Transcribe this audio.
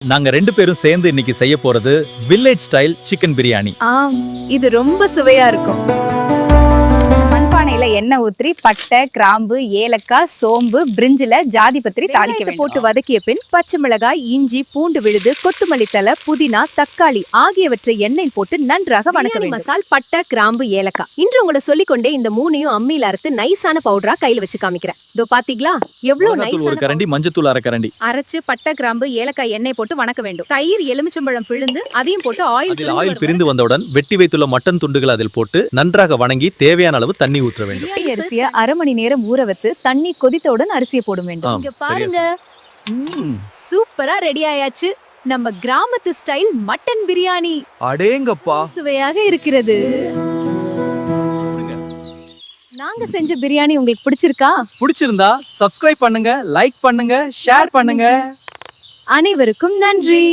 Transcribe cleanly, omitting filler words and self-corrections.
நாங்க 2 பேரும் சேர்ந்து இன்னைக்கு செய்ய போறது வில்லேஜ் ஸ்டைல் சிக்கன் பிரியாணி. இது ரொம்ப சுவையா இருக்கும். மண்பானையில எண்ணெய் ஊற்றி பட்டை, கிராம்பு, ஏலக்காய், சோம்பு, பிரிஞ்சில ஜாதி பத்திரி தாளிக்க வேண்டும். போட்டு வதக்கிய பின் பச்சை மிளகாய், இஞ்சி, பூண்டு விழுது, கொத்தமல்லி தலை, புதினா, தக்காளி ஆகியவற்றை எண்ணெயில் போட்டு நன்றாக வணக்க வேண்டும். மசால், பட்டை, கிராம்பு, ஏலக்காய். இன்று உங்களை சொல்லிக்கொண்டே இந்த மூணையும் அம்மியில அரைத்து நைஸான பவுடரா கையில வச்சு காமிக்கிறேன். இதோ பாத்தீங்களா எவ்வளவு மிளகாத்தூள் ஒரு நைஸான கரண்டி, மஞ்சத்தூள் அரை கரண்டி. அரைச்சு பட்டை, கிராம்பு, ஏலக்காய் எண்ணெய் போட்டு வணக்க வேண்டும். தயிர், எலுமிச்சம்பழம் பிழிந்து அதையும் போட்டு அதில் ஆயில் பிரிந்து வந்தவுடன் வெட்டி வைத்துள்ள மட்டன் துண்டுகள் அதில் போட்டு நன்றாக வணங்கி தேவையான அளவு தண்ணி ஊற்ற வேண்டும். அரிசியை அரை மணி நேரம் ஊற வைத்து தண்ணி கொதித்தவுடன் அரிசியை போட வேண்டும். இங்க பாருங்க, சூப்பரா ரெடி ஆயாச்சு நம்ம கிராமத்து ஸ்டைல் மட்டன் பிரியாணி. அடேங்கப்பா, சுவையாக இருக்கிறது. நாங்க செஞ்ச பிரியாணி உங்களுக்கு பிடிச்சிருக்கா? பிடிச்சிருந்தா சப்ஸ்கிரைப் பண்ணுங்க, லைக் பண்ணுங்க, ஷேர் பண்ணுங்க. அனைவருக்கும் நன்றி.